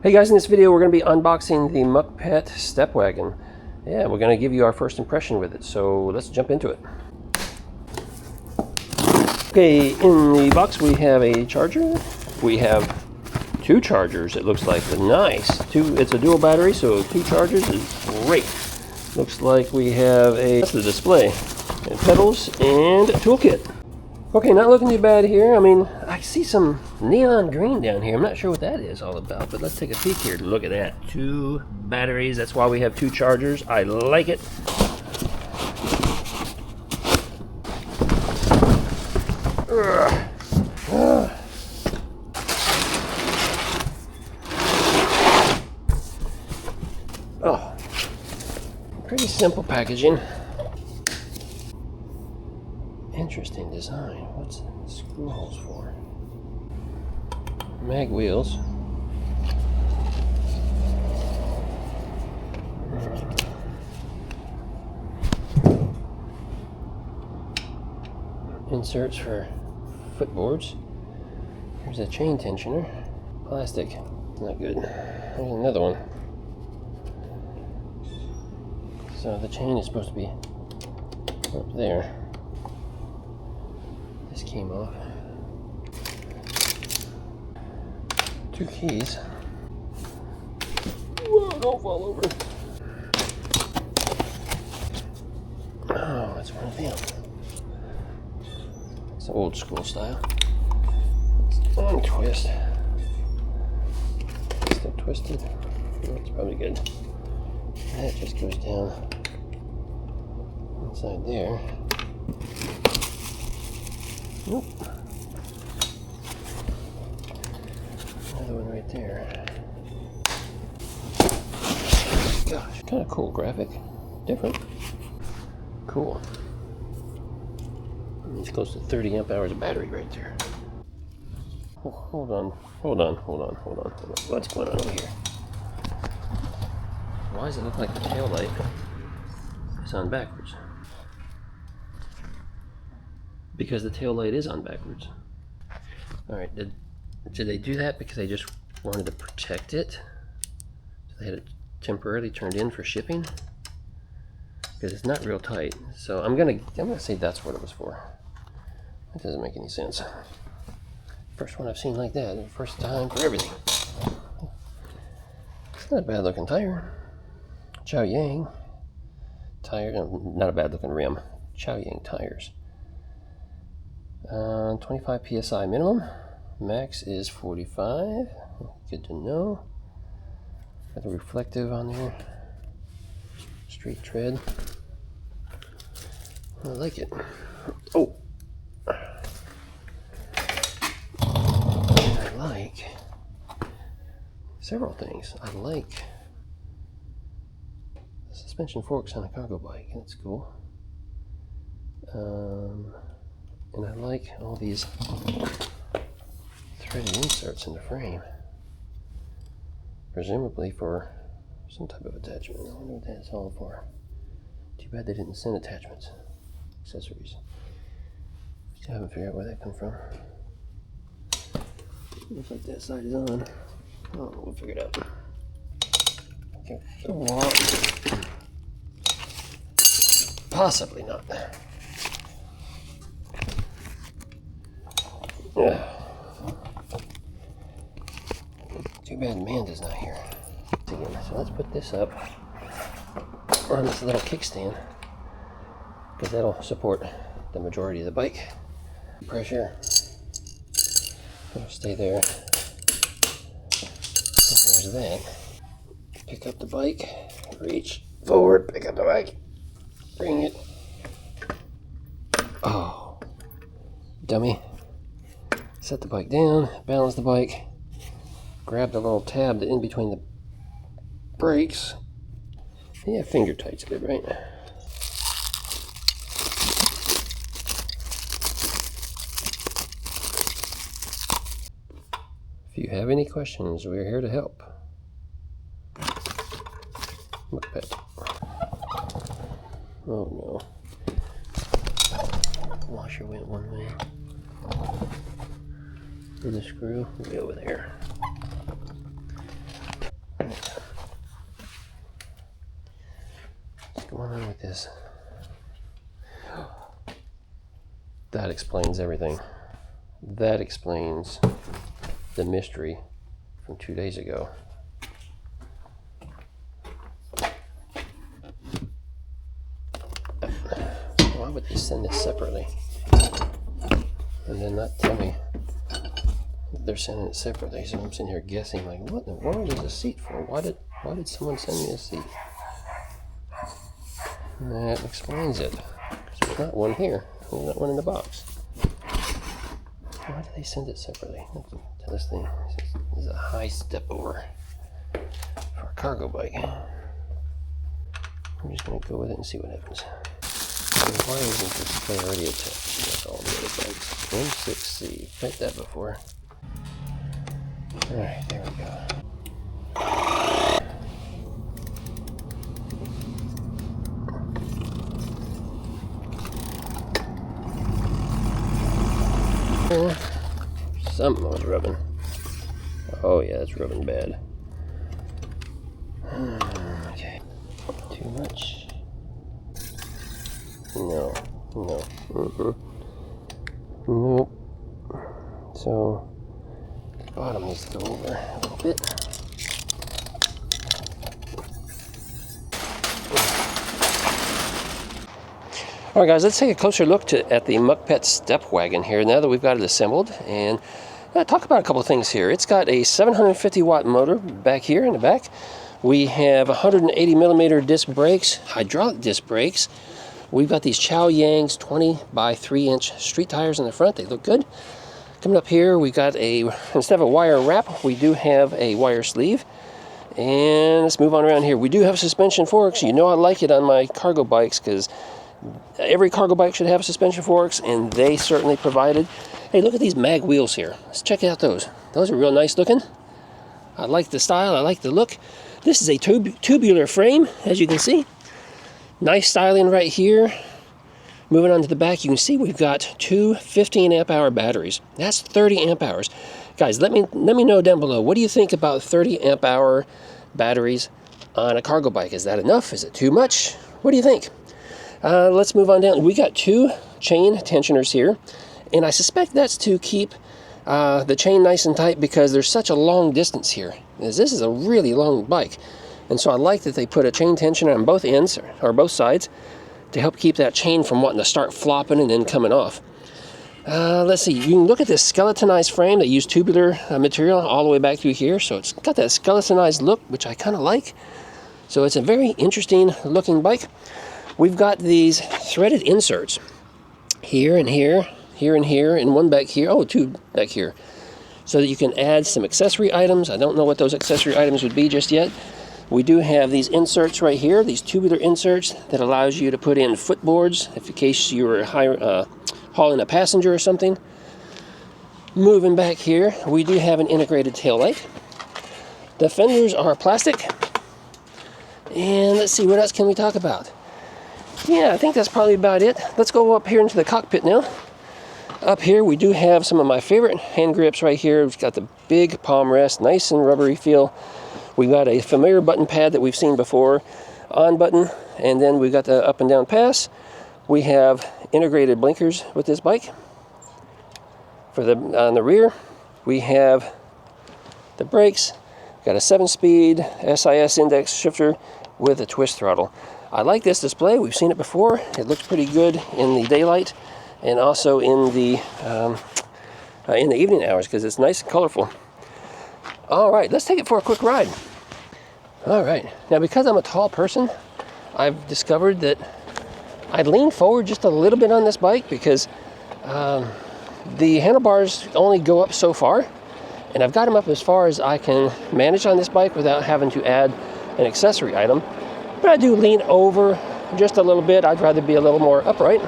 Hey guys, in this video we're going to be unboxing the Mukkpet Stepwagon. Yeah, we're going to give you our first impression with it, so let's jump into it. Okay, in the box we have a charger. We have two chargers, it looks like. Nice. It's a dual battery, so two chargers is great. Looks like we have that's the display, and pedals, and a toolkit. Okay, not looking too bad here. I mean, I see some neon green down here. I'm not sure what that is all about, but let's take a peek here. Look at that. Two batteries. That's why we have two chargers. I like it. Oh, pretty simple packaging. Interesting design. What's the screw holes for? Mag wheels. Inserts for footboards. Here's a chain tensioner. Plastic. Not good. There's another one. So the chain is supposed to be up there. This came off. Two keys. Whoa, don't fall over. Oh, that's one of them. It's old school style. Let's untwist. Still twisted. That's probably good. That just goes down inside there. Nope. Another one right there. Gosh, kind of cool graphic. Different. Cool. It's close to 30 amp hours of battery right there. Oh, hold on. What's going on over here? Why does it look like the tail light is on backwards? Because the tail light is on backwards. Alright, did they do that because they just wanted to protect it? So they had it temporarily turned in for shipping? Because it's not real tight. So I'm gonna say that's what it was for. That doesn't make any sense. First one I've seen like that. First time for everything. It's not a bad looking tire. Chow Yang tire, not a bad looking rim. Chow Yang tires. 25 psi minimum. Max is 45. Good to know. Got the reflective on there. Street tread. I like it. Oh! I like several things. I like the suspension forks on a cargo bike. That's cool. And I like all these threaded inserts in the frame. Presumably for some type of attachment. I wonder what that's all for. Too bad they didn't send attachments. Accessories. Still haven't figured out where that come from. Looks like that side is on. Oh, we'll figure it out. Okay. Oh, possibly not. Too bad Amanda's not here. So let's put this up on this little kickstand because that'll support the majority of the bike. Pressure. It'll stay there. And there's that. Pick up the bike. Reach forward. Pick up the bike. Bring it. Oh. Dummy. Set the bike down, balance the bike, grab the little tab in between the brakes. Yeah, finger tight's good, right? If you have any questions, we're here to help. Mukkpet. Oh no. Washer went one way. And the screw will be over there. going on with this? That explains everything. That explains the mystery from 2 days ago. Why would they send this separately? And then not tell me they're sending it separately. So I'm sitting here guessing, like, what in the world is a seat for? Why did someone send me a seat? And that explains it. There's not one here. There's not one in the box. Why did they send it separately? This thing is a high step over for a cargo bike. I'm just going to go with it and see what happens. Why isn't this thing already attached? That's all the other bikes. M6C. I've had that before. Alright, there we go. Something was rubbing. Oh yeah, it's rubbing bad. Okay. Too much? No. Nope. So, the bottom needs to go over a little bit. Alright guys, let's take a closer look at the Mukkpet Stepwagon here now that we've got it assembled, and talk about a couple of things here. It's got a 750 watt motor back here in the back. We have 180 millimeter disc brakes, hydraulic disc brakes. We've got these Chow Yang's 20 by 3 inch street tires in the front. They look good. Coming up here, we got instead of a wire wrap, we do have a wire sleeve. And let's move on around here. We do have suspension forks. You know I like it on my cargo bikes because every cargo bike should have suspension forks, and they certainly provided. Hey, look at these mag wheels here. Let's check out those. Those are real nice looking. I like the style. I like the look. This is a tubular frame, as you can see. Nice styling right here. Moving on to the back, you can see we've got two 15 amp hour batteries. That's 30 amp hours. Guys, let me know down below. What do you think about 30 amp hour batteries on a cargo bike? Is that enough? Is it too much? What do you think? Let's move on down. We got two chain tensioners here, and I suspect that's to keep the chain nice and tight because there's such a long distance here. This is a really long bike, and so I like that they put a chain tensioner on both ends or both sides to help keep that chain from wanting to start flopping and then coming off. Let's see, you can look at this skeletonized frame. They use tubular material all the way back through here, so it's got that skeletonized look, which I kind of like. So it's a very interesting looking bike. We've got these threaded inserts here and here, here and here, and one back here. Oh, two back here. So that you can add some accessory items. I don't know what those accessory items would be just yet. We do have these inserts right here, these tubular inserts that allows you to put in footboards if in case you were hauling a passenger or something. Moving back here, we do have an integrated taillight. The fenders are plastic. And let's see, what else can we talk about? Yeah, I think that's probably about it. Let's go up here into the cockpit now. Up here, we do have some of my favorite hand grips right here. We've got the big palm rest, nice and rubbery feel. We've got a familiar button pad that we've seen before, on button, and then we've got the up and down pass. We have integrated blinkers with this bike. On the rear, we have the brakes. We've got a 7-speed SIS index shifter with a twist throttle. I like this display. We've seen it before. It looks pretty good in the daylight and also in the evening hours because it's nice and colorful. All right, let's take it for a quick ride. All right, now because I'm a tall person, I've discovered that I'd lean forward just a little bit on this bike because the handlebars only go up so far, and I've got them up as far as I can manage on this bike without having to add an accessory item. But I do lean over just a little bit. I'd rather be a little more upright.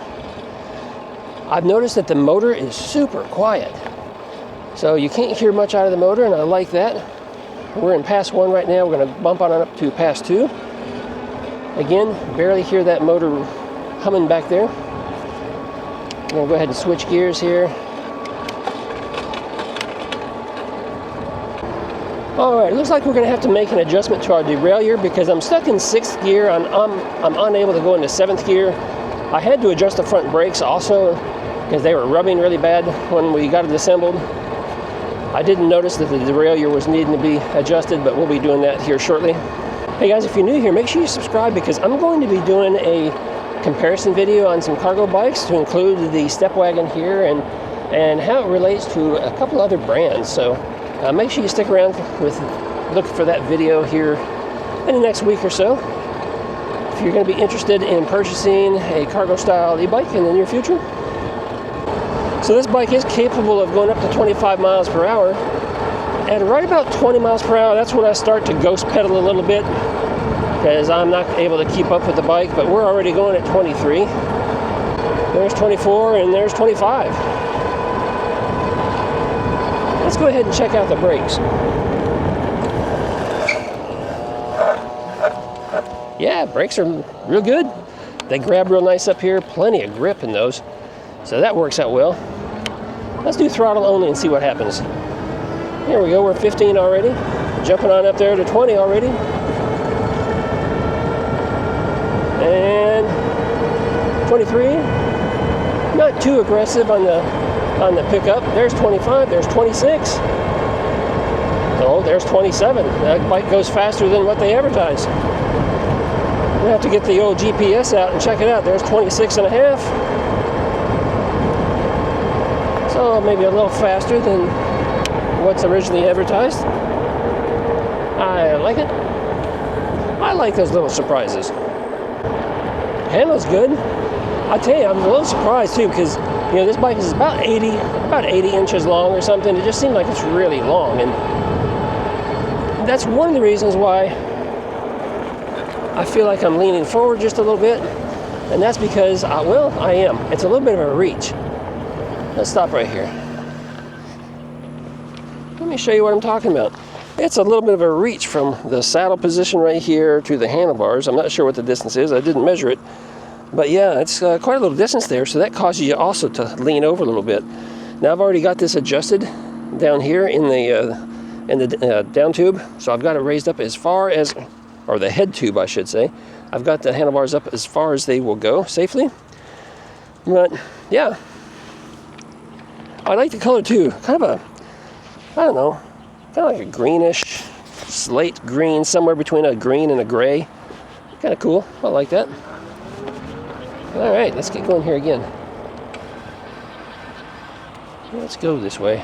I've noticed that the motor is super quiet. So you can't hear much out of the motor, and I like that. We're in pass 1 right now. We're going to bump on up to pass 2. Again, barely hear that motor humming back there. I'm going to go ahead and switch gears here. Alright, looks like we're going to have to make an adjustment to our derailleur because I'm stuck in 6th gear. I'm unable to go into 7th gear. I had to adjust the front brakes also because they were rubbing really bad when we got it assembled. I didn't notice that the derailleur was needing to be adjusted, but we'll be doing that here shortly. Hey guys, if you're new here, make sure you subscribe because I'm going to be doing a comparison video on some cargo bikes to include the Stepwagon here and how it relates to a couple other brands. So make sure you stick around look for that video here in the next week or so. If you're going to be interested in purchasing a cargo style e-bike in the near future. So this bike is capable of going up to 25 miles per hour. At right about 20 miles per hour, that's when I start to ghost pedal a little bit because I'm not able to keep up with the bike, but we're already going at 23. There's 24 and there's 25. Let's go ahead and check out the brakes. Yeah, brakes are real good. They grab real nice up here, plenty of grip in those. So that works out well. Let's do throttle only and see what happens. Here we go, we're 15 already. Jumping on up there to 20 already. And 23. Not too aggressive on the pickup. There's 25, there's 26. Oh, there's 27. That bike goes faster than what they advertise. We'll have to get the old GPS out and check it out. There's 26 and a half. So maybe a little faster than what's originally advertised. I like it. I like those little surprises. Handles good. I tell you, I'm a little surprised too because this bike is about 80 inches long or something. It just seemed like it's really long, and that's one of the reasons why I feel like I'm leaning forward just a little bit, and that's because I am. It's a little bit of a reach. Let's stop right here. Let me show you what I'm talking about. It's a little bit of a reach from the saddle position right here to the handlebars. I'm not sure what the distance is. I didn't measure it. But yeah, it's quite a little distance there, so that causes you also to lean over a little bit. Now I've already got this adjusted down here in the down tube, so I've got it raised up as far as, or the head tube I should say. I've got the handlebars up as far as they will go safely. But yeah, I like the color too. Kind of a, I don't know, kind of like a greenish, slate green, somewhere between a green and a gray. Kind of cool. I like that. All right, let's get going here again. Let's go this way.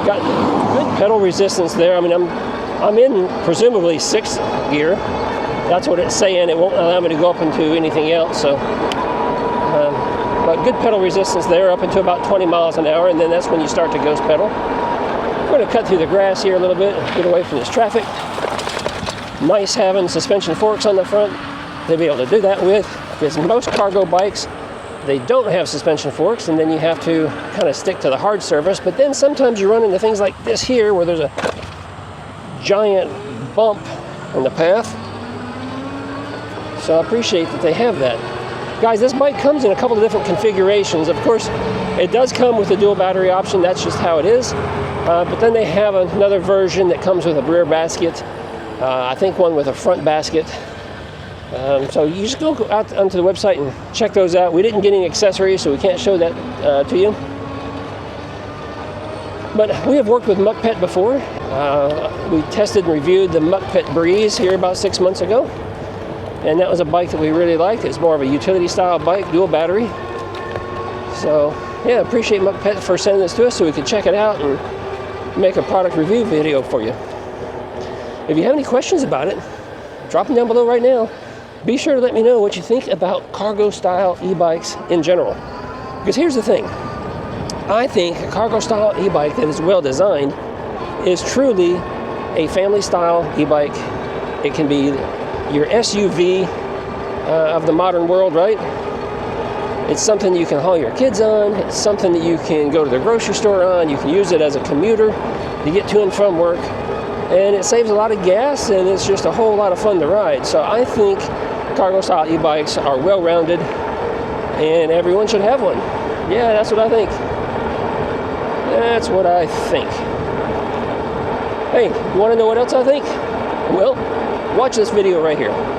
Got good pedal resistance there. I mean, I'm in presumably 6th gear. That's what it's saying. It won't allow me to go up into anything else. So, but good pedal resistance there up into about 20 miles an hour, and then that's when you start to ghost pedal. We're going to cut through the grass here a little bit, get away from this traffic. Nice having suspension forks on the front to be able to do that with, because most cargo bikes, they don't have suspension forks, and then you have to kind of stick to the hard surface. But then sometimes you run into things like this here where there's a giant bump in the path. So I appreciate that they have that. Guys, this bike comes in a couple of different configurations. Of course, it does come with a dual battery option. That's just how it is. But then they have another version that comes with a rear basket. I think one with a front basket. So you just go out onto the website and check those out. We didn't get any accessories, so we can't show that to you. But we have worked with Mukkpet before. We tested and reviewed the Mukkpet Breeze here about 6 months ago. And that was a bike that we really liked. It's more of a utility style bike, dual battery. So yeah, appreciate Mukkpet for sending this to us so we could check it out and make a product review video for you. If you have any questions about it, drop them down below right now. Be sure to let me know what you think about cargo style e-bikes in general. Because here's the thing. I think a cargo style e-bike that is well designed is truly a family style e-bike. It can be your SUV of the modern world, right? It's something you can haul your kids on. It's something that you can go to the grocery store on. You can use it as a commuter to get to and from work. And it saves a lot of gas, and it's just a whole lot of fun to ride. So I think cargo style e-bikes are well-rounded, and everyone should have one. Yeah, that's what I think. That's what I think. Hey, you want to know what else I think? Well, watch this video right here.